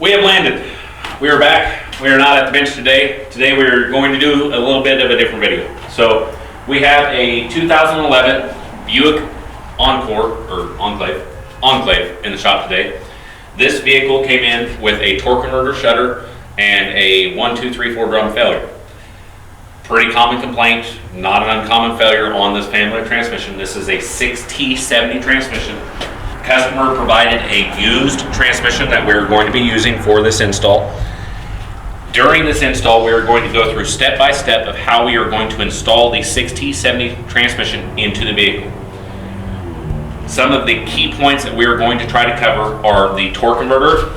We have landed. We are back. We are not at the bench today. Today we are going to do a little bit of a different video. So we have a 2011 Buick Enclave in the shop today. This vehicle came in with a torque converter shutter and a 1, 2, 3, 4 drum failure. Pretty common complaint, not an uncommon failure on this family of transmission. This is a 6T70 transmission. Customer provided a used transmission that we're going to be using for this install. During this install, we are going to go through step by step of how we are going to install the 6T70 transmission into the vehicle. Some of the key points that we are going to try to cover are the torque converter,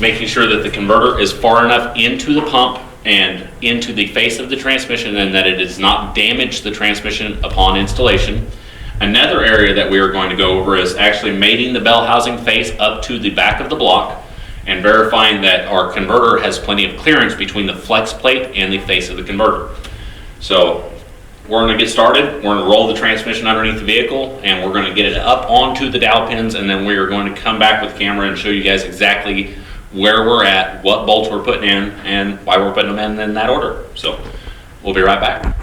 making sure that the converter is far enough into the pump and into the face of the transmission and that it does not damage the transmission upon installation. Another area that we are going to go over is actually mating the bell housing face up to the back of the block and verifying that our converter has plenty of clearance between the flex plate and the face of the converter. So we're going to get started. We're going to roll the transmission underneath the vehicle and we're going to get it up onto the dowel pins, and then we are going to come back with the camera and show you guys exactly where we're at, what bolts we're putting in, and why we're putting them in that order. So we'll be right back.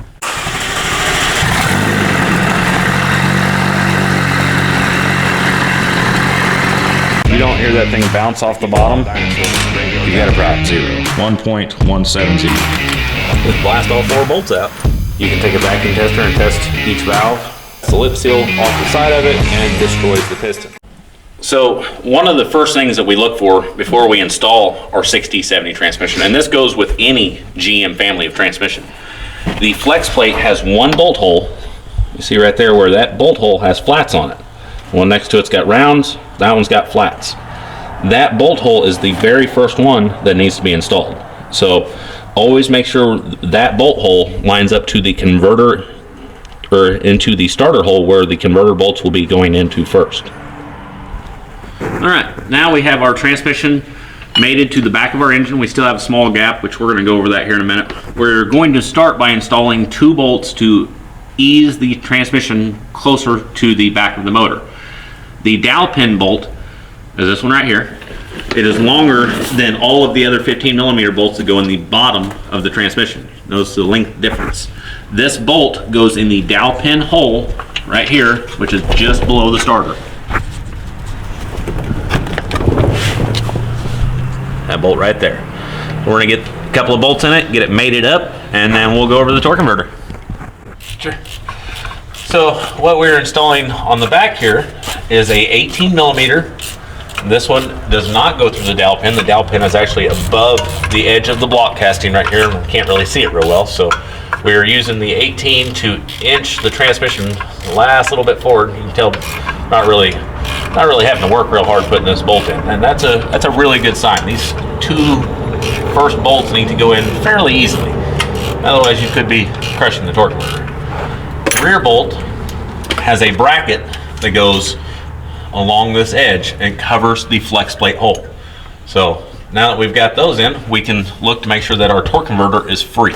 You don't hear that thing bounce off the bottom, you got a prop 0. 1.170. Just blast all 4 bolts out. You can take a vacuum tester and test each valve. It's the lip seal off the side of it and destroys the piston. So one of the first things that we look for before we install our 6T70 transmission, and this goes with any GM family of transmission, the flex plate has one bolt hole. You see right there where that bolt hole has flats on it. The one next to it's got rounds, that one's got flats. That bolt hole is the very first one that needs to be installed. So always make sure that bolt hole lines up to the converter or into the starter hole where the converter bolts will be going into first. All right, now we have our transmission mated to the back of our engine. We still have a small gap, which we're going to go over that here in a minute. We're going to start by installing 2 bolts to ease the transmission closer to the back of the motor. The dowel pin bolt is this one right here. It is longer than all of the other 15mm bolts that go in the bottom of the transmission. Notice the length difference. This bolt goes in the dowel pin hole right here, which is just below the starter. That bolt right there. We're gonna get a couple of bolts in it, get it mated up, and then we'll go over the torque converter. Sure. So what we're installing on the back here is a 18mm. This one does not go through the dowel pin. The dowel pin is actually above the edge of the block casting right here. We can't really see it real well, so we are using the 18 to inch the transmission last little bit forward. You can tell not really having to work real hard putting this bolt in, and that's a really good sign. These 2 first bolts need to go in fairly easily, otherwise you could be crushing the torque converter. The rear bolt has a bracket that goes along this edge and covers the flex plate hole. So now that we've got those in, we can look to make sure that our torque converter is free.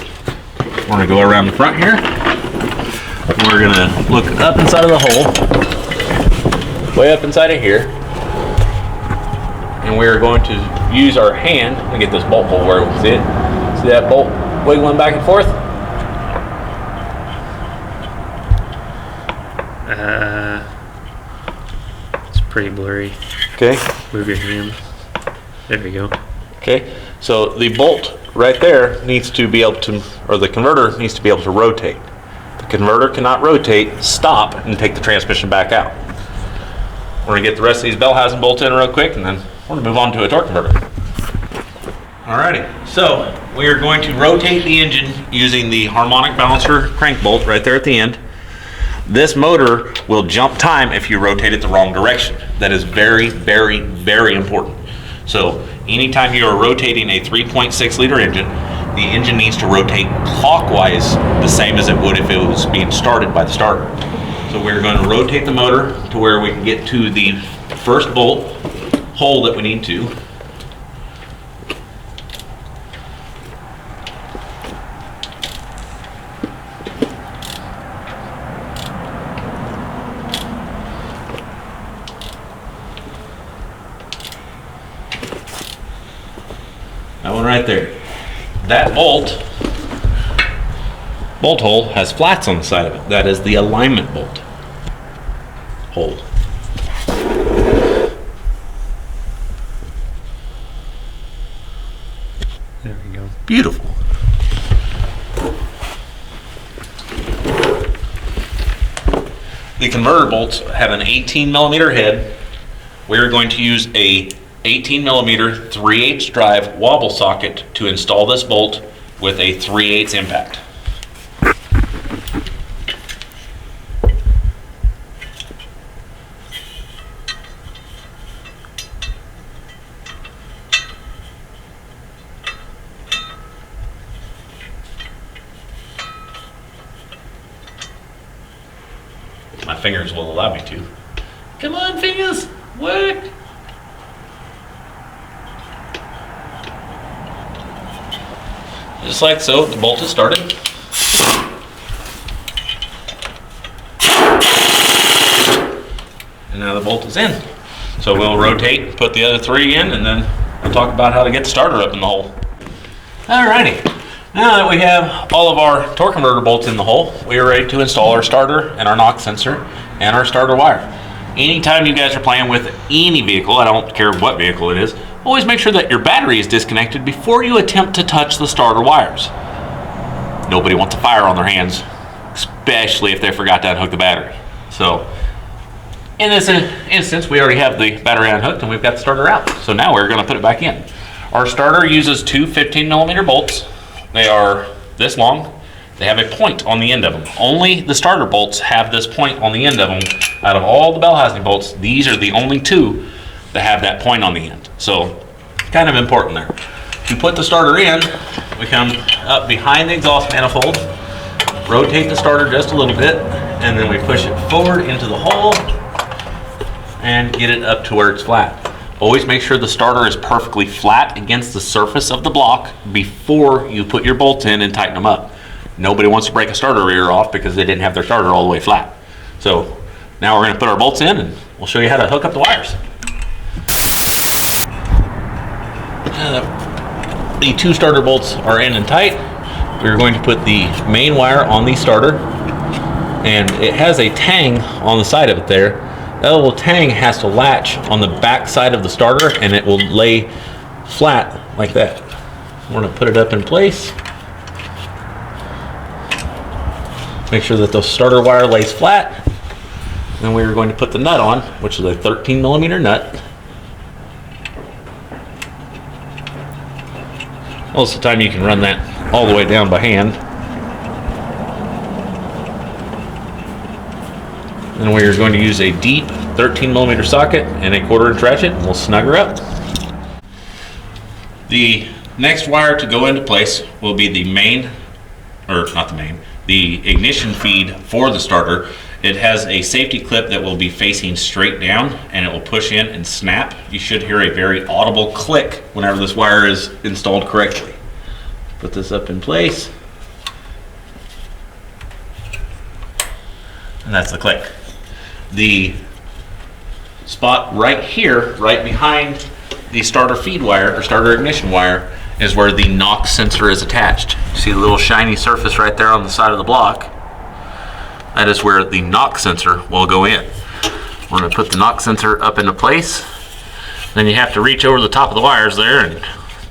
We're going to go around the front here. We're going to look up inside of the hole, way up inside of here, and we're going to use our hand to get this bolt hole where we see it. See that bolt wiggling back and forth? It's pretty blurry. Okay. Move your hand. There we go. Okay. So the bolt right there needs to be able to, or the converter needs to be able to rotate. The converter cannot rotate, stop, and take the transmission back out. We're going to get the rest of these bell housing bolts in real quick, and then we're going to move on to a torque converter. Alrighty, so we are going to rotate the engine using the Harmonic balancer crank bolt right there at the end. This motor will jump time if you rotate it the wrong direction. That is very, very, very important. So anytime you are rotating a 3.6 liter engine, the engine needs to rotate clockwise the same as it would if it was being started by the starter. So we're going to rotate the motor to where we can get to the first bolt hole that we need to. That one right there. That bolt hole has flats on the side of it. That is the alignment bolt hole. There we go. Beautiful. The converter bolts have an 18 millimeter head. We're going to use a 18 millimeter 3/8 drive wobble socket to install this bolt with a 3/8 impact. My fingers will allow me to. Come on, fingers, work. Just like so, the bolt is started. And now the bolt is in. So we'll rotate, put the other 3 in, and then we'll talk about how to get the starter up in the hole. Alrighty. Now that we have all of our torque converter bolts in the hole, we are ready to install our starter and our knock sensor and our starter wire. Anytime you guys are playing with any vehicle, I don't care what vehicle it is, always make sure that your battery is disconnected before you attempt to touch the starter wires. Nobody wants a fire on their hands, especially if they forgot to unhook the battery. So in this instance, we already have the battery unhooked and we've got the starter out. So now we're going to put it back in. Our starter uses 2 15 millimeter bolts. They are this long. They have a point on the end of them. Only the starter bolts have this point on the end of them. Out of all the bell housing bolts, these are the only 2 that have that point on the end. So kind of important there. To put the starter in, we come up behind the exhaust manifold, rotate the starter just a little bit, and then we push it forward into the hole and get it up to where it's flat. Always make sure the starter is perfectly flat against the surface of the block before you put your bolts in and tighten them up. Nobody wants to break a starter rear off because they didn't have their starter all the way flat. So now we're going to put our bolts in and we'll show you how to hook up the wires. The 2 starter bolts are in and tight. We're going to put the main wire on the starter, and it has a tang on the side of it there. That little tang has to latch on the back side of the starter and it will lay flat like that. We're going to put it up in place. Make sure that the starter wire lays flat. Then we're going to put the nut on, which is a 13 millimeter nut. Most of the time you can run that all the way down by hand. And we are going to use a deep 13 millimeter socket and a 1/4 inch ratchet, and we'll snug her up. The next wire to go into place will be the main, or not the main, the ignition feed for the starter. It has a safety clip that will be facing straight down and it will push in and snap. You should hear a very audible click whenever this wire is installed correctly. Put this up in place. And that's the click. The spot right here, right behind the starter feed wire or starter ignition wire, is where the knock sensor is attached. See the little shiny surface right there on the side of the block? That is where the knock sensor will go in. We're going to put the knock sensor up into place. Then you have to reach over the top of the wires there and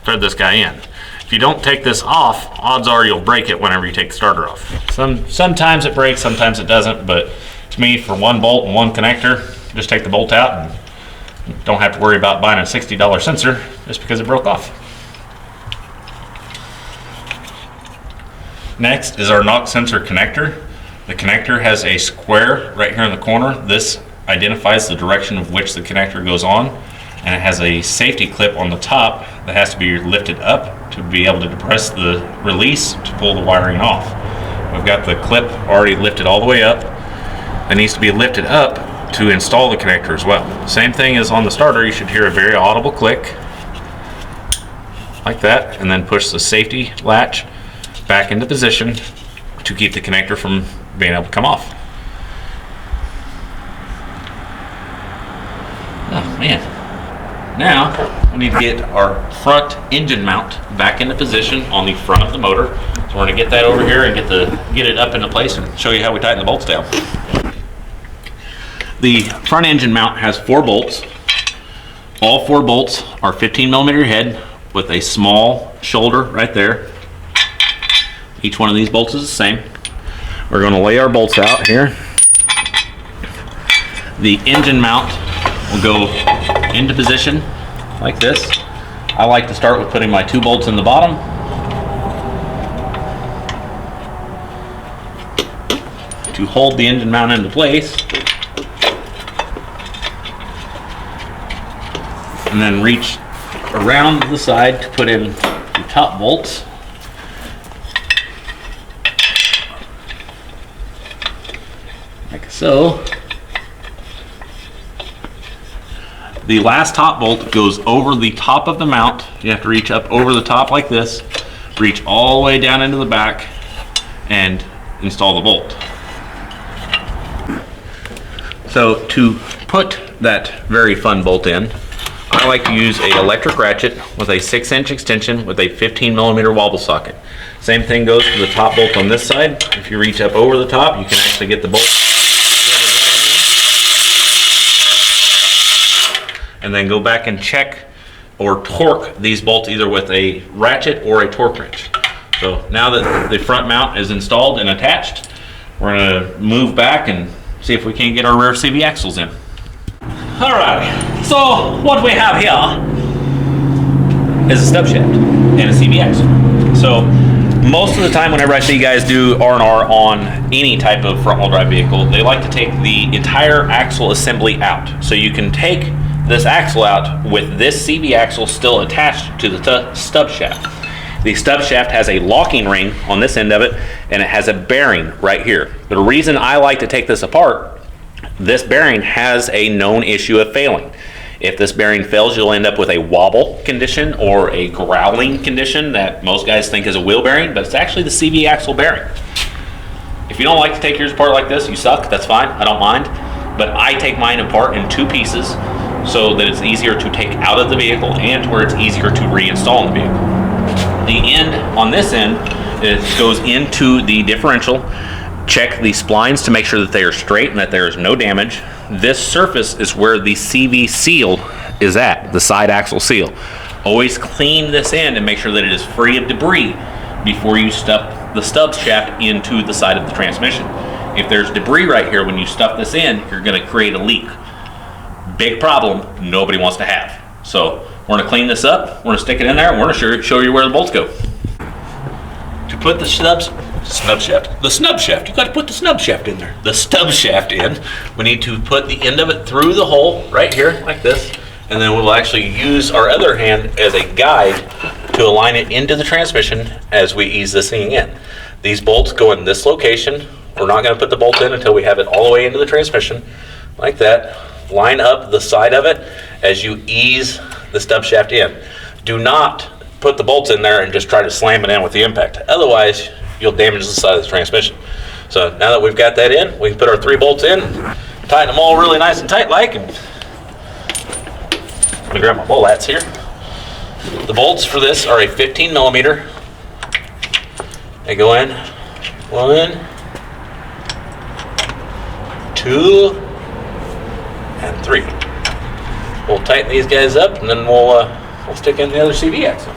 thread this guy in. If you don't take this off, odds are you'll break it whenever you take the starter off. Sometimes it breaks, sometimes it doesn't, but to me, for 1 bolt and 1 connector, just take the bolt out and don't have to worry about buying a $60 sensor just because it broke off. Next is our knock sensor connector. The connector has a square right here in the corner. This identifies the direction of which the connector goes on, and it has a safety clip on the top that has to be lifted up to be able to depress the release to pull the wiring off. We've got the clip already lifted all the way up. It needs to be lifted up to install the connector as well. Same thing as on the starter. You should hear a very audible click like that, and then push the safety latch back into position to keep the connector from being able to come off. Oh man, Now, we need to get our front engine mount back into position on the front of the motor. So we're gonna get that over here and get it up into place and show you how we tighten the bolts down. The front engine mount has 4 bolts. All 4 bolts are 15mm head with a small shoulder right there. Each one of these bolts is the same. We're gonna lay our bolts out here. The engine mount will go into position like this. I like to start with putting my 2 bolts in the bottom. To hold the engine mount into place. And then reach around the side to put in the top bolts. Like so. The last top bolt goes over the top of the mount. You have to reach up over the top like this, reach all the way down into the back, and install the bolt. So to put that very fun bolt in, I like to use an electric ratchet with a 6-inch extension with a 15mm wobble socket. Same thing goes for the top bolt on this side. If you reach up over the top, you can actually get the bolt. And then go back and check or torque these bolts either with a ratchet or a torque wrench. So now that the front mount is installed and attached, we're going to move back and see if we can get our rear CV axles in. Alright, so what we have here is a stub shaft and a CV axle. So most of the time whenever I see guys do R&R on any type of front-wheel drive vehicle, they like to take the entire axle assembly out. So you can take this axle out with this CV axle still attached to the stub shaft. The stub shaft has a locking ring on this end of it, and it has a bearing right here. The reason I like to take this apart, this bearing has a known issue of failing. If this bearing fails, you'll end up with a wobble condition or a growling condition that most guys think is a wheel bearing, but it's actually the CV axle bearing. If you don't like to take yours apart like this, you suck, that's fine, I don't mind. But I take mine apart in 2 pieces so that it's easier to take out of the vehicle and to where it's easier to reinstall in the vehicle. The end on this end, it goes into the differential. Check the splines to make sure that they are straight and that there is no damage. This surface is where the CV seal is at, the side axle seal. Always clean this end and make sure that it is free of debris before you stuff the stub shaft into the side of the transmission. If there's debris right here when you stuff this in, you're going to create a leak. Big problem nobody wants to have. So we're going to clean this up, we're going to stick it in there, and we're going to show you where the bolts go. To put the snub shaft, you got to put the snub shaft in there. The stub shaft in, we need to put the end of it through the hole right here like this, and then we'll actually use our other hand as a guide to align it into the transmission as we ease this thing in. These bolts go in this location. We're not going to put the bolt in until we have it all the way into the transmission like that. Line up the side of it as you ease the stub shaft in. Do not put the bolts in there and just try to slam it in with the impact. Otherwise, you'll damage the side of the transmission. So now that we've got that in, we can put our 3 bolts in, tighten them all really nice and tight like, and let me grab my bullets here. The bolts for this are a 15mm. They go in 1, 2, and 3. We'll tighten these guys up and then we'll stick in the other CV axle.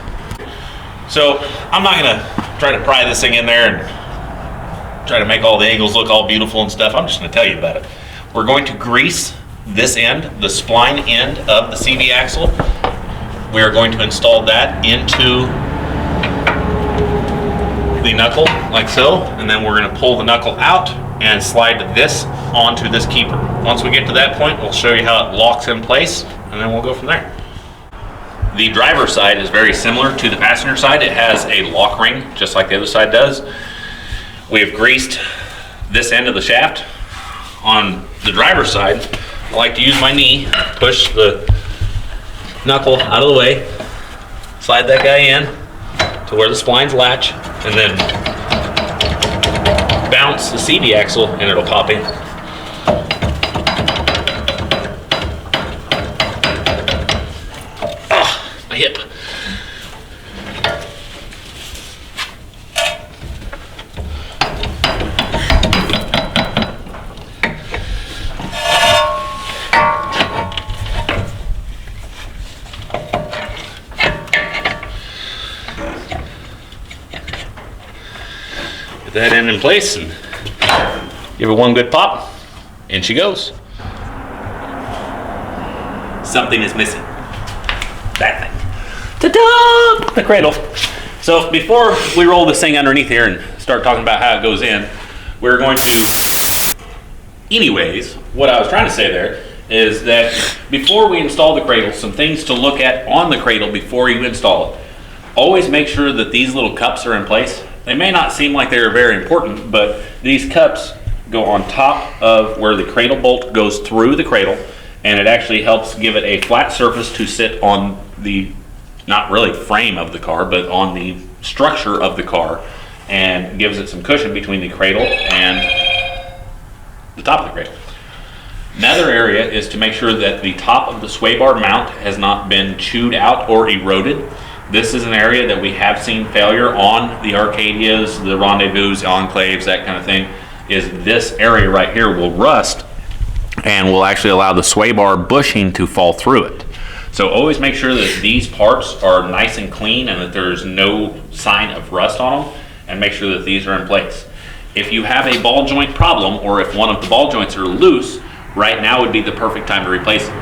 So I'm not gonna try to pry this thing in there and try to make all the angles look all beautiful and stuff. I'm just gonna tell you about it. We're going to grease this end, the spline end of the CV axle. We are going to install that into the knuckle like so, and then we're gonna pull the knuckle out and slide this onto this keeper. Once we get to that point, we'll show you how it locks in place, and then we'll go from there. The driver's side is very similar to the passenger side. It has a lock ring, just like the other side does. We have greased this end of the shaft. On the driver's side, I like to use my knee, push the knuckle out of the way, slide that guy in to where the splines latch, and then bounce the CV axle and it'll pop in. hip. Get that end in place and give it one good pop, and she goes. Something is missing. That thing. Ta-da! The cradle. So before we roll this thing underneath here and start talking about how it goes in, we're going to, anyways, what I was trying to say there is that before we install the cradle, some things to look at on the cradle before you install it. Always make sure that these little cups are in place. They may not seem like they're very important, but these cups go on top of where the cradle bolt goes through the cradle, and it actually helps give it a flat surface to sit on the, not really frame of the car, but on the structure of the car, and gives it some cushion between the cradle and the top of the cradle. Another area is to make sure that the top of the sway bar mount has not been chewed out or eroded. This is an area that we have seen failure on the Arcadias, the Rendezvous, Enclaves, that kind of thing, is this area right here will rust and will actually allow the sway bar bushing to fall through it. So always make sure that these parts are nice and clean and that there's no sign of rust on them, and make sure that these are in place. If you have a ball joint problem, or if one of the ball joints are loose, right now would be the perfect time to replace it.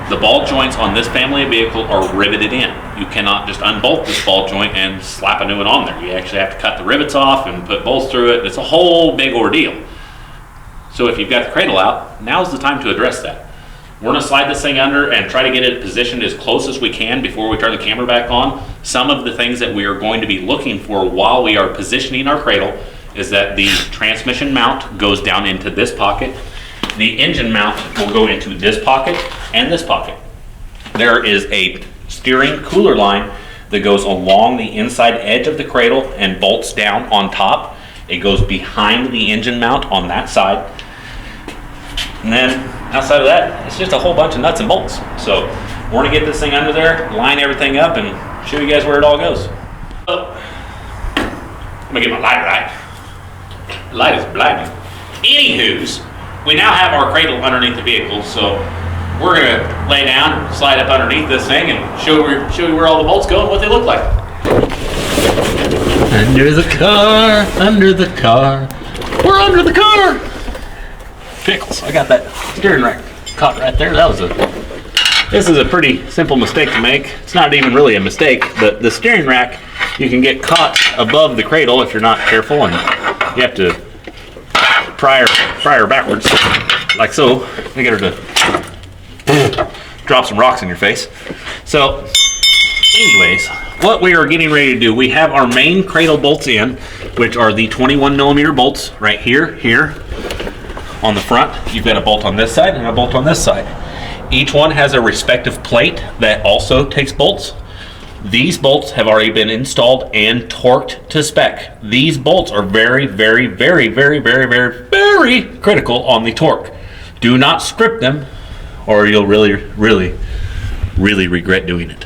The ball joints on this family of vehicle are riveted in. You cannot just unbolt this ball joint and slap a new one on there. You actually have to cut the rivets off and put bolts through it. It's a whole big ordeal. So if you've got the cradle out, now's the time to address that. We're gonna slide this thing under and try to get it positioned as close as we can before we turn the camera back on. Some of the things that we are going to be looking for while we are positioning our cradle is that the transmission mount goes down into this pocket. The engine mount will go into this pocket and this pocket. There is a steering cooler line that goes along the inside edge of the cradle and bolts down on top. It goes behind the engine mount on that side. And then outside of that, it's just a whole bunch of nuts and bolts. So we're gonna get this thing under there, line everything up, and show you guys where it all goes. Oh, let me get my light right. The light is blinding. Anywho's, we now have our cradle underneath the vehicle, so we're gonna lay down, slide up underneath this thing, and show you where all the bolts go and what they look like. Under the car, we're under the car. Pickles, I got that steering rack caught right there. This is a pretty simple mistake to make. It's not even really a mistake, but the steering rack, you can get caught above the cradle if you're not careful, and you have to pry her backwards, like so. I get her to drop some rocks in your face. So, anyways, what we are getting ready to do, we have our main cradle bolts in, which are the 21 millimeter bolts right here on the front. You've got a bolt on this side and a bolt on this side. Each one has a respective plate that also takes bolts. These bolts have already been installed and torqued to spec. These bolts are very, very, very, very, very, very, very critical on the torque. Do not strip them, or you'll really, really, really regret doing it.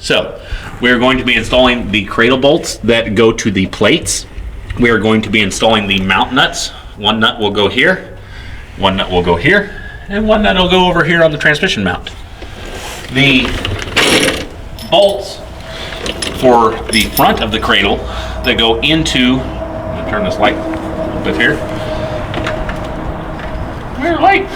So, we're going to be installing the cradle bolts that go to the plates. We are going to be installing the mount nuts. One nut will go here, one nut will go here, and one nut will go over here on the transmission mount. The bolts for the front of the cradle that go into, I'm gonna turn this light a bit here. Where's the light?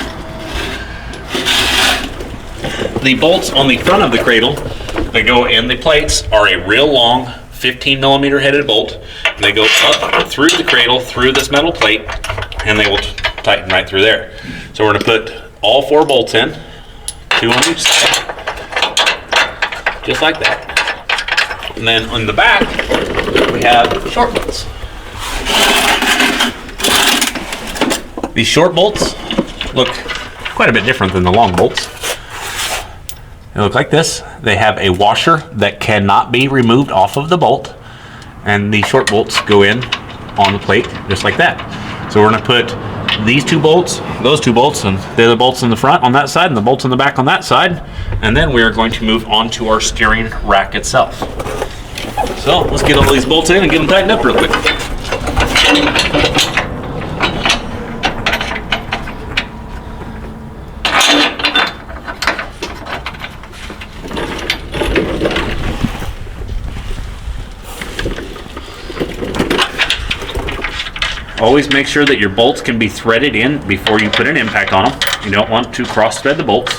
The bolts on the front of the cradle that go in the plates are a real long 15 millimeter headed bolt. And they go up through the cradle, through this metal plate, and they will tighten right through there. So we're gonna put all 4 bolts in, 2 on each side, just like that. And then on the back, we have short bolts. These short bolts look quite a bit different than the long bolts. They look like this. They have a washer that cannot be removed off of the bolt, and the short bolts go in on the plate just like that. So we're going to put these two bolts, those two bolts, and the other bolts in the front on that side and the bolts in the back on that side. And then we are going to move on to our steering rack itself. So let's get all these bolts in and get them tightened up real quick. Always make sure that your bolts can be threaded in before you put an impact on them. You don't want to cross thread the bolts.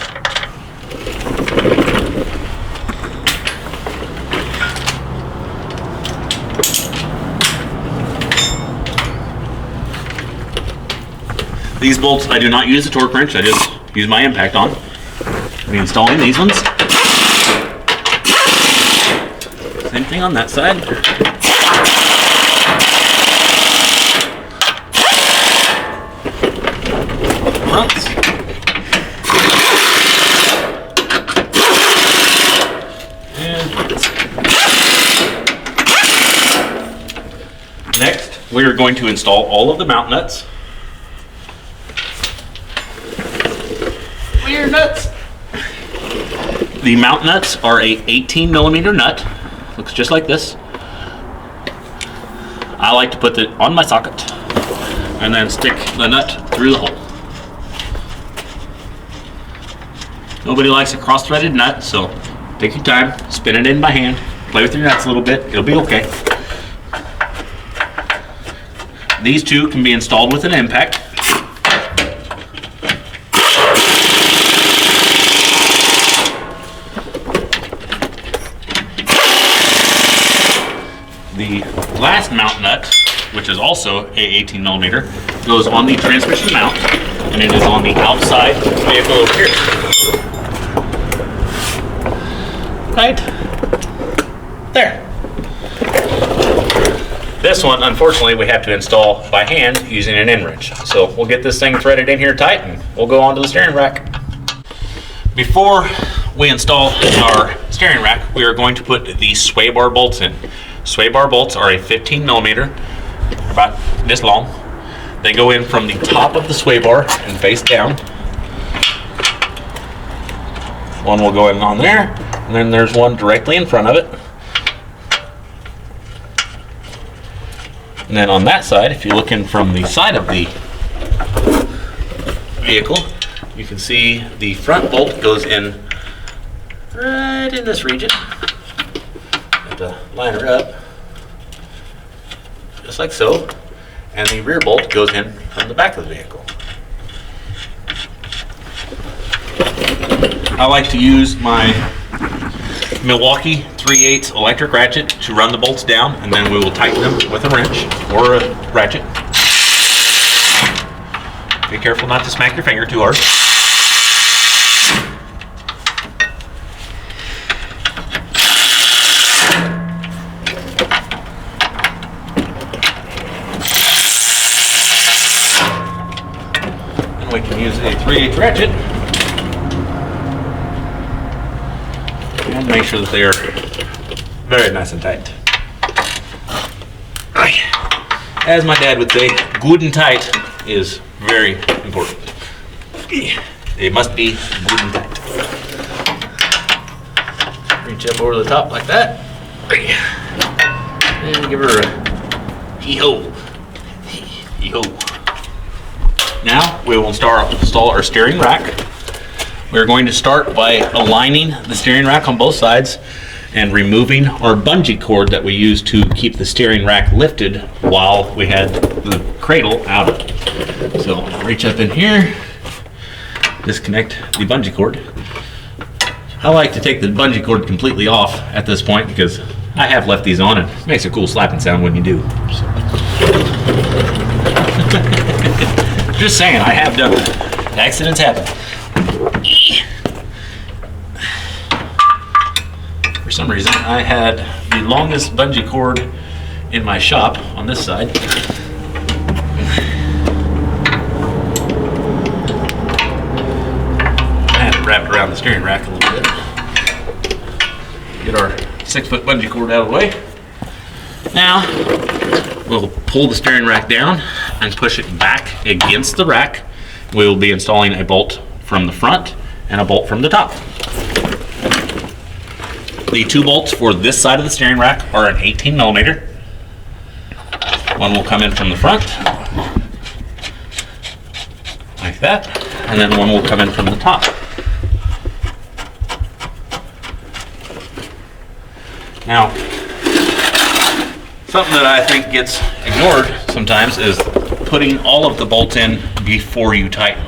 These bolts, I do not use a torque wrench, I just use my impact on. I'm installing these ones. Same thing on that side. Once. And once. Next, we are going to install all of the mount nuts. Weird nuts. The mount nuts are a 18 millimeter nut. Looks just like this. I like to put it on my socket and then stick the nut through the hole. Nobody likes a cross-threaded nut, so take your time, spin it in by hand, play with your nuts a little bit, it'll be okay. These two can be installed with an impact. The last mount nut, which is also a 18 millimeter, goes on the transmission mount, and it is on the outside vehicle over here. Right there. This one, unfortunately, we have to install by hand using an end wrench. So we'll get this thing threaded in here tight and we'll go on to the steering rack. Before we install our steering rack, we are going to put the sway bar bolts in. Sway bar bolts are a 15 millimeter, about this long. They go in from the top of the sway bar and face down. One will go in on there. And then there's one directly in front of it. And then on that side, if you look in from the side of the vehicle, you can see the front bolt goes in right in this region. Have to line her up, just like so. And the rear bolt goes in from the back of the vehicle. I like to use my Milwaukee 3/8 electric ratchet to run the bolts down, and then we will tighten them with a wrench or a ratchet. Be careful not to smack your finger too hard. And we can use a 3/8 ratchet and make sure that they are very nice and tight. As my dad would say, good and tight is very important. They must be good and tight. Reach up over the top like that. And give her a hee-ho. Hee-ho. Now we will install our steering rack. We're going to start by aligning the steering rack on both sides and removing our bungee cord that we used to keep the steering rack lifted while we had the cradle out. So reach up in here, disconnect the bungee cord. I like to take the bungee cord completely off at this point because I have left these on and it makes a cool slapping sound when you do. So. Just saying, I have done it. Accidents happen. For some reason, I had the longest bungee cord in my shop on this side. I had it wrapped around the steering rack a little bit. Get our 6-foot bungee cord out of the way. Now, we'll pull the steering rack down and push it back against the rack, we will be installing a bolt from the front and a bolt from the top. The 2 bolts for this side of the steering rack are an 18 millimeter. One will come in from the front, like that, and then one will come in from the top. Now, something that I think gets ignored sometimes is putting all of the bolts in before you tighten.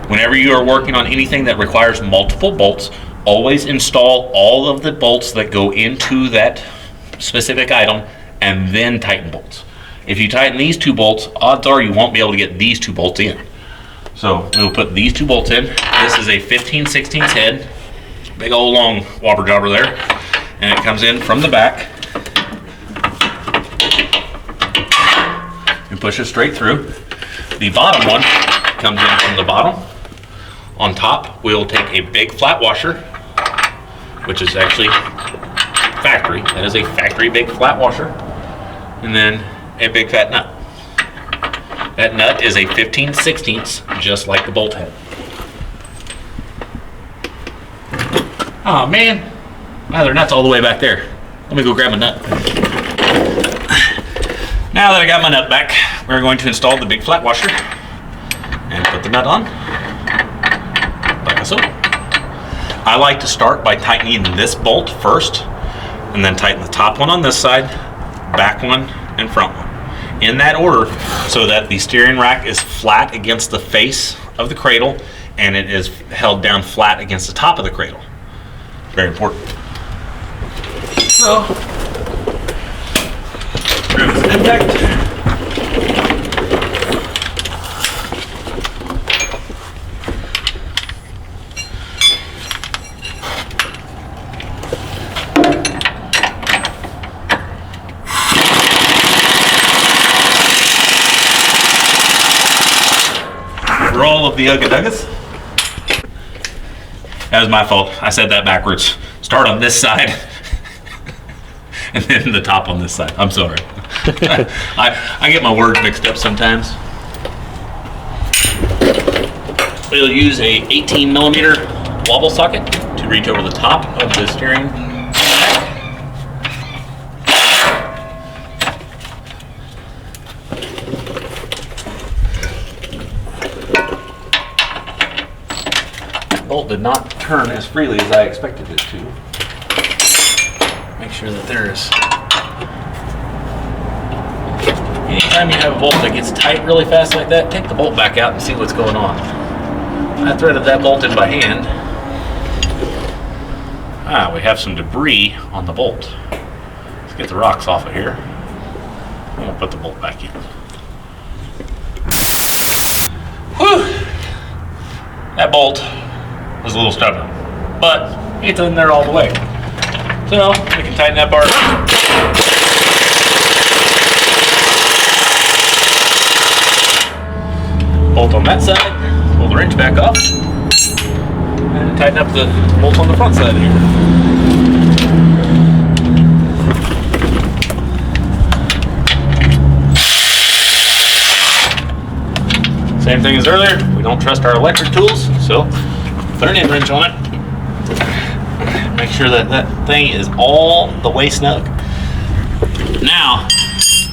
Whenever you are working on anything that requires multiple bolts, always install all of the bolts that go into that specific item and then tighten bolts. If you tighten these 2 bolts, odds are you won't be able to get these 2 bolts in. So we'll put these 2 bolts in. This is a 15/16 head, big old long whopper jobber there, and it comes in from the back and pushes straight through. The bottom one comes in from the bottom. On top, we'll take a big flat washer, which is actually factory. That is a factory big flat washer. And then a big fat nut. That nut is a 15/16, just like the bolt head. Oh man, my other nut's all the way back there. Let me go grab a nut. Now that I got my nut back, we're going to install the big flat washer and put the nut on, like so. I like to start by tightening this bolt first, and then tighten the top one on this side, back one, and front one. In that order, so that the steering rack is flat against the face of the cradle, and it is held down flat against the top of the cradle. Very important. So, grab this impact. For all of the ugga-duggas. That was my fault. I said that backwards. Start on this side and then the top on this side. I'm sorry. I get my words mixed up sometimes. We'll use a 18 millimeter wobble socket to reach over the top of the steering rack. Bolt did not turn as freely as I expected it to. Make sure that there is. Anytime you have a bolt that gets tight really fast like that, take the bolt back out and see what's going on. I threaded that bolt in by hand. We have some debris on the bolt. Let's get the rocks off of here. I'm gonna put the bolt back in. Whew! That bolt was a little stubborn, but it's in there all the way. So we can tighten that bar. Bolt on that side, pull the wrench back off, and tighten up the bolt on the front side here. Same thing as earlier, we don't trust our electric tools, so put an end wrench on it. Make sure that that thing is all the way snug. Now,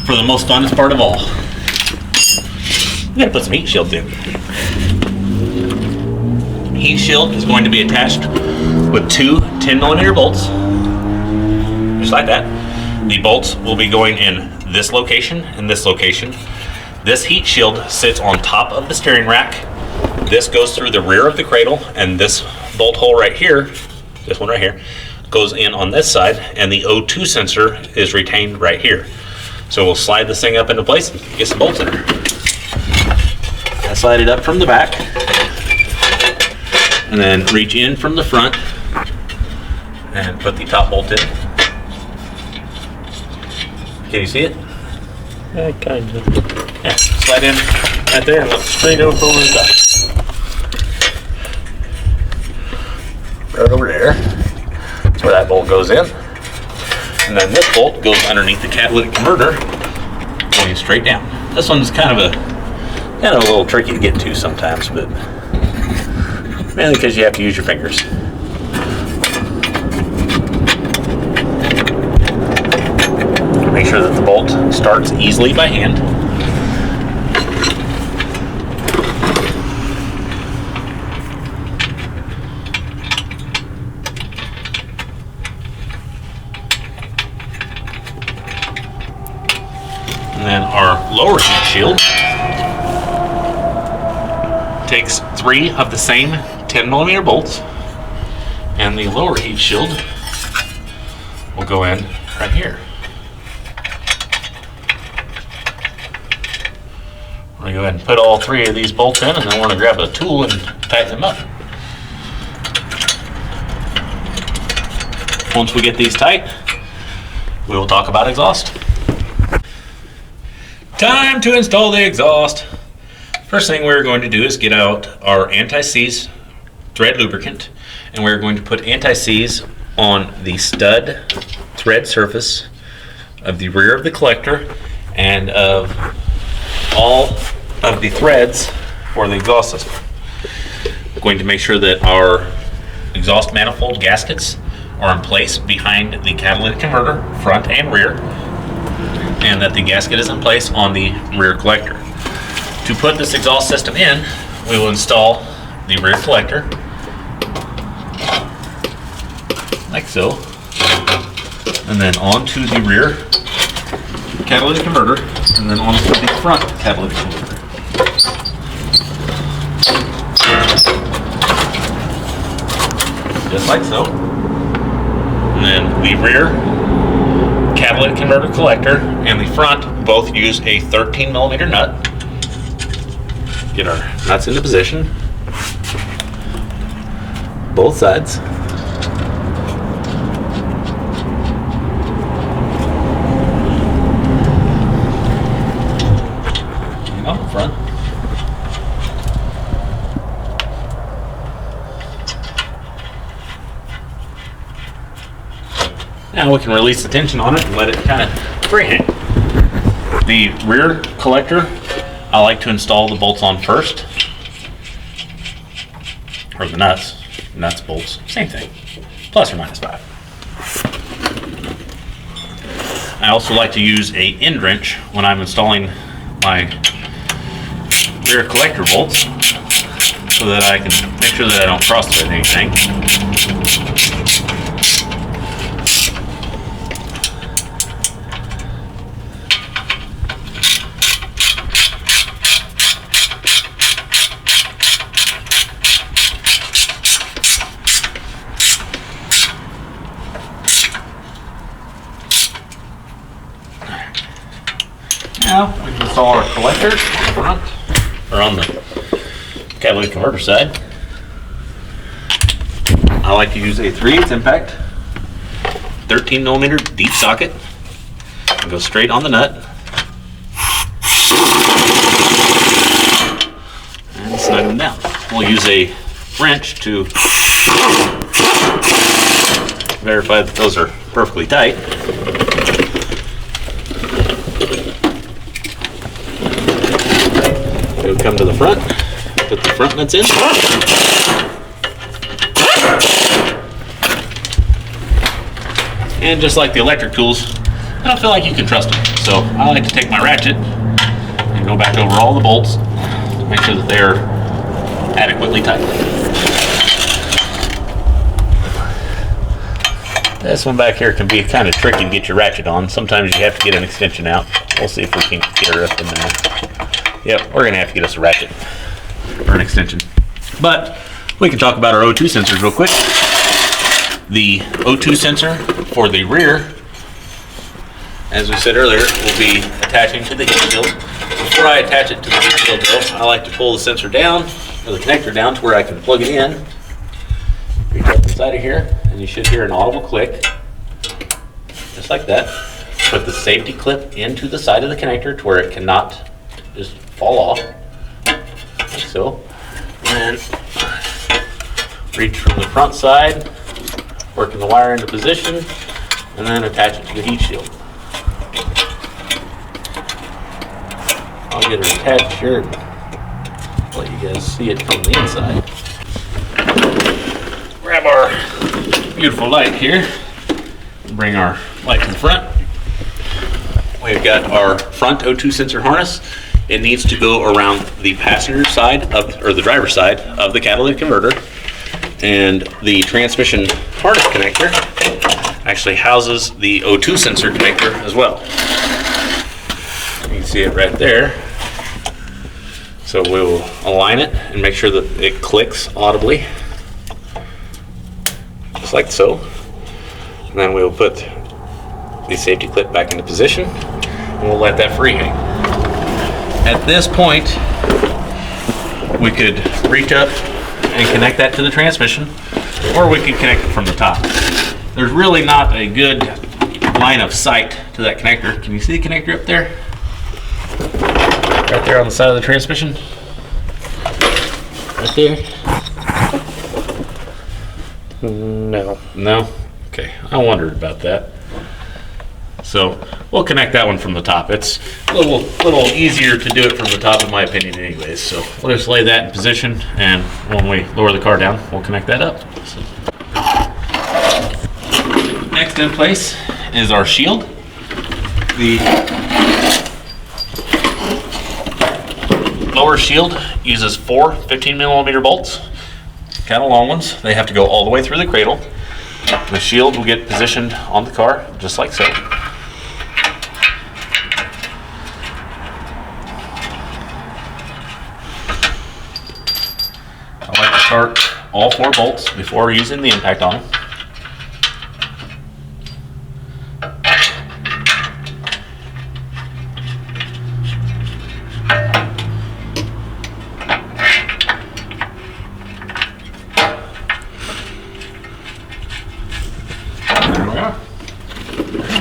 for the most funnest part of all, we're gonna put some heat shields in. Heat shield is going to be attached with 2 10 millimeter bolts, just like that. The bolts will be going in this location and this location. This heat shield sits on top of the steering rack. This goes through the rear of the cradle, and this bolt hole right here, this one right here, goes in on this side, and the O2 sensor is retained right here. So we'll slide this thing up into place and get some bolts in there. I slide it up from the back, and then reach in from the front, and put the top bolt in. Can you see it? Yeah, kind of. Yeah, slide in right there and look straight over the top. Right over there. That's where that bolt goes in. And then this bolt goes underneath the catalytic converter, going straight down. This one's kind of a little tricky to get to sometimes, but mainly because you have to use your fingers. Make sure that the bolt starts easily by hand. And then our lower heat shield takes 3 of the same 10mm bolts, and the lower heat shield will go in right here. We're going to go ahead and put all 3 of these bolts in, and then we're going to grab a tool and tighten them up. Once we get these tight, we will talk about exhaust. Time to install the exhaust. First thing we're going to do is get out our anti-seize thread lubricant, and we're going to put anti-seize on the stud thread surface of the rear of the collector and of all of the threads for the exhaust system. We're going to make sure that our exhaust manifold gaskets are in place behind the catalytic converter, front and rear, and that the gasket is in place on the rear collector. To put this exhaust system in, we will install the rear collector, like so, and then onto the rear catalytic converter, and then onto the front catalytic converter. Just like so. And then the rear catalytic converter collector and the front both use a 13mm nut. Get our nuts into position, both sides. And on the front. Now we can release the tension on it and let it kind of freehang. The rear collector, I like to install the bolts on first, or the nuts, bolts, same thing, plus or minus 5. I also like to use a end wrench when I'm installing my rear collector bolts, so that I can make sure that I don't cross thread anything. Now we can install our collector front, or on the catalytic converter side. I like to use a 3/8 impact 13mm deep socket and go straight on the nut and snug them down. We'll use a wrench to verify that those are perfectly tight. We'll come to the front, put the front nuts in. And just like the electric tools, I don't feel like you can trust them. So I like to take my ratchet and go back over all the bolts to make sure that they are adequately tight. This one back here can be kind of tricky to get your ratchet on. Sometimes you have to get an extension out. We'll see if we can get her up in there. Yep, we're gonna have to get us a ratchet or an extension. But we can talk about our O2 sensors real quick. The O2 sensor for the rear, as we said earlier, will be attaching to the heat shield. Before I attach it to the heat shield though, I like to pull the sensor down, or the connector down to where I can plug it in. Reach up inside of here, and you should hear an audible click, just like that. Put the safety clip into the side of the connector to where it cannot just fall off, like so. And then reach from the front side, working the wire into position, and then attach it to the heat shield. I'll get it attached here and let you guys see it from the inside. Grab our beautiful light here. Bring our light to the front. We've got our front O2 sensor harness. It needs to go around the passenger side or the driver's side of the catalytic converter. And the transmission harness connector actually houses the O2 sensor connector as well. You can see it right there. So we'll align it and make sure that it clicks audibly, just like so. And then we'll put the safety clip back into position and we'll let that free hang. At this point, we could reach up and connect that to the transmission, or we could connect it from the top. There's really not a good line of sight to that connector. Can you see the connector up there? Right there on the side of the transmission. Right there. No. No? Okay, I wondered about that. So we'll connect that one from the top. It's a little easier to do it from the top in my opinion anyways. So we'll just lay that in position, and when we lower the car down, we'll connect that up. So. Next in place is our shield. The lower shield uses 4 15mm bolts, kind of long ones. They have to go all the way through the cradle. The shield will get positioned on the car just like so. I like to start all 4 bolts before using the impact on them.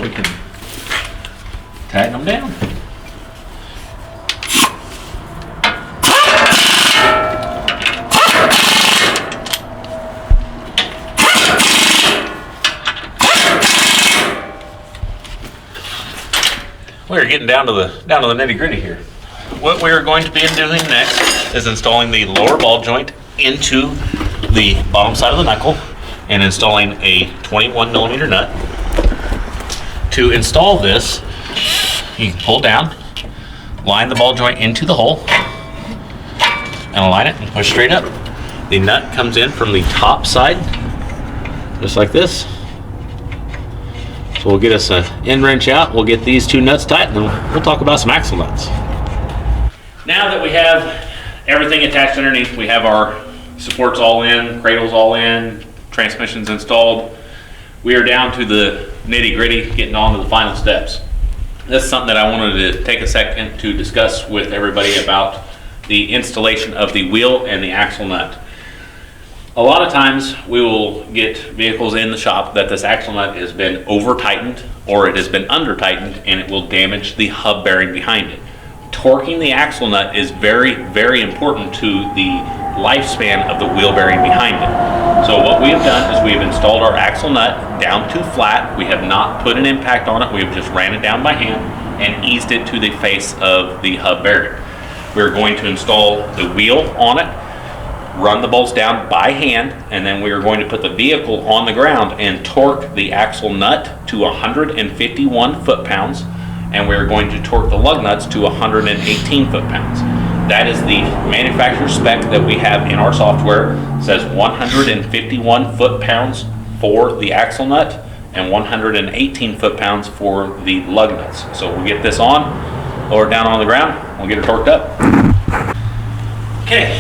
We can tighten them down. We're getting down to the nitty-gritty here. What we are going to be doing next is installing the lower ball joint into the bottom side of the knuckle and installing a 21mm nut. To install this, you can pull down, line the ball joint into the hole, and align it and push straight up. The nut comes in from the top side, just like this. So we'll get us an end wrench out, we'll get these 2 nuts tight, and then we'll talk about some axle nuts. Now that we have everything attached underneath, we have our supports all in, cradles all in, transmissions installed, we are down to the nitty-gritty, getting on to the final steps. This is something that I wanted to take a second to discuss with everybody about the installation of the wheel and the axle nut. A lot of times we will get vehicles in the shop that this axle nut has been over tightened or it has been under tightened, and it will damage the hub bearing behind it. Torquing the axle nut is very, very important to the lifespan of the wheel bearing behind it. So what we have done is we have installed our axle nut down to flat. We have not put an impact on it. We have just ran it down by hand and eased it to the face of the hub bearing. We're going to install the wheel on it, run the bolts down by hand, and then we are going to put the vehicle on the ground and torque the axle nut to 151 foot-pounds, and we're going to torque the lug nuts to 118 foot-pounds. That is the manufacturer spec that we have in our software. It says 151 foot-pounds for the axle nut and 118 foot-pounds for the lug nuts. So we'll get this on, lower it down on the ground, we'll get it torqued up. Okay,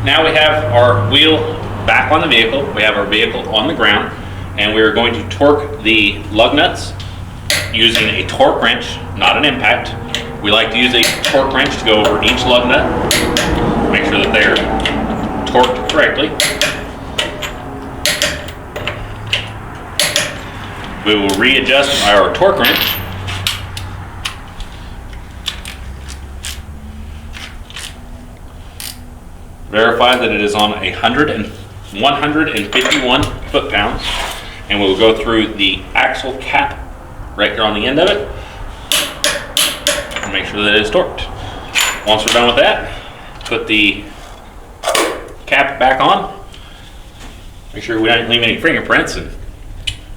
now we have our wheel back on the vehicle, we have our vehicle on the ground, and we are going to torque the lug nuts using a torque wrench, not an impact. We like to use a torque wrench to go over each lug nut, make sure that they're torqued correctly. We will readjust our torque wrench. Verify that it is on 151 foot-pounds, and we'll go through the axle cap right here on the end of it and make sure that it is torqued. Once we're done with that, put the cap back on. Make sure we don't leave any fingerprints, and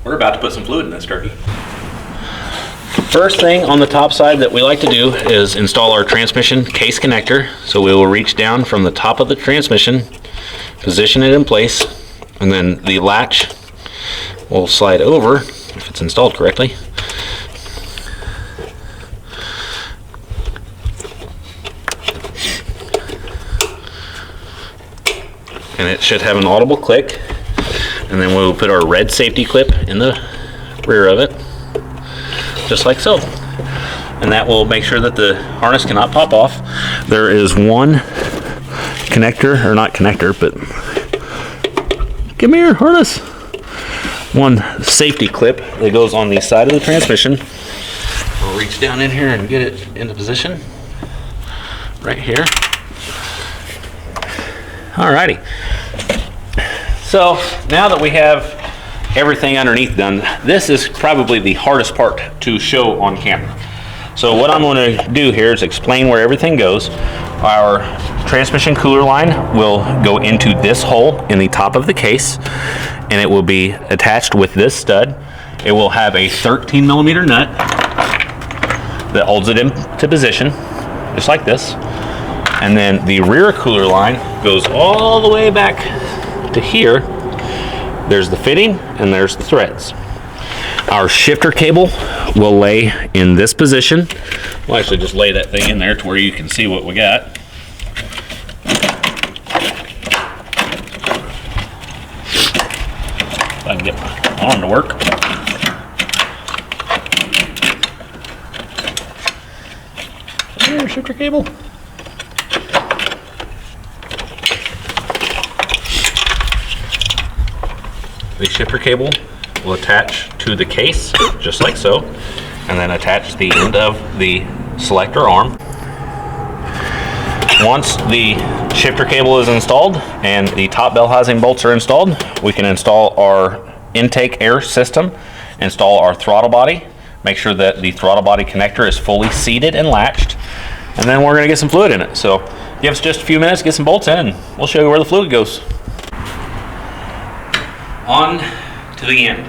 we're about to put some fluid in this turkey. First thing on the top side that we like to do is install our transmission case connector. So we will reach down from the top of the transmission, position it in place, and then the latch will slide over if it's installed correctly. And it should have an audible click. And then we'll put our red safety clip in the rear of it, just like so. And that will make sure that the harness cannot pop off. There is one connector, or not connector, but give me your harness. One safety clip that goes on the side of the transmission. We'll reach down in here and get it into position right here. Alrighty. So now that we have everything underneath done, this is probably the hardest part to show on camera. So what I'm going to do here is explain where everything goes. Our transmission cooler line will go into this hole in the top of the case, and it will be attached with this stud. It will have a 13 millimeter nut that holds it into position, just like this. And then the rear cooler line goes all the way back to here. There's the fitting and there's the threads. Our shifter cable will lay in this position. We'll actually just lay that thing in there to where you can see what we got. If I can get my arm to work. There's shifter cable. The shifter cable will attach to the case, just like so, and then attach the end of the selector arm. Once the shifter cable is installed and the top bell housing bolts are installed, we can install our intake air system, install our throttle body, make sure that the throttle body connector is fully seated and latched, and then we're going to get some fluid in it. So give us just a few minutes, get some bolts in, and we'll show you where the fluid goes. On to the end.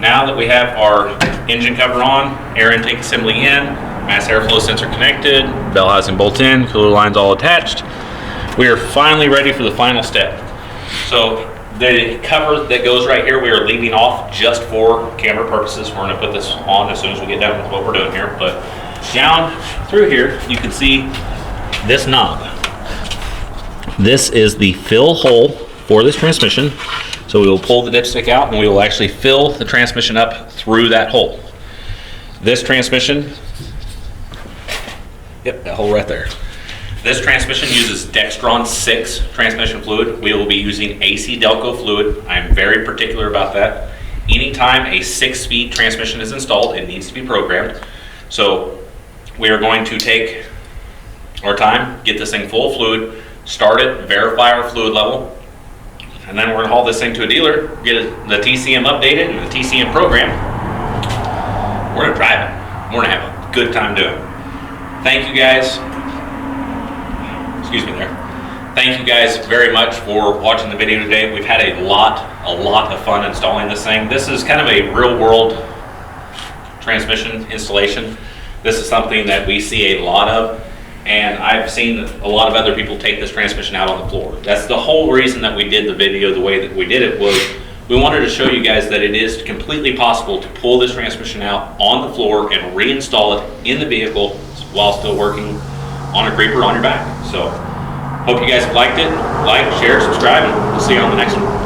Now that we have our engine cover on, air intake assembly in, mass airflow sensor connected, bell housing bolt in, cooler lines all attached, we are finally ready for the final step. So the cover that goes right here, we are leaving off just for camera purposes. We're going to put this on as soon as we get done with what we're doing here. But down through here, you can see this knob. This is the fill hole for this transmission. So we will pull the dipstick out and we will actually fill the transmission up through that hole. This transmission, yep, that hole right there. This transmission uses Dextron 6 transmission fluid. We will be using AC Delco fluid. I'm very particular about that. Anytime a 6-speed transmission is installed, it needs to be programmed. So we are going to take our time, get this thing full of fluid, start it, verify our fluid level, and then we're going to haul this thing to a dealer, get the TCM updated and the TCM program. We're going to drive it. We're going to have a good time doing it. Thank you guys. Excuse me there. Thank you guys very much for watching the video today. We've had a lot of fun installing this thing. This is kind of a real world transmission installation. This is something that we see a lot of. And I've seen a lot of other people take this transmission out on the floor. That's the whole reason that we did the video the way that we did it, was we wanted to show you guys that it is completely possible to pull this transmission out on the floor and reinstall it in the vehicle while still working on a creeper on your back. So hope you guys have liked it. Like, share, subscribe, and we'll see you on the next one.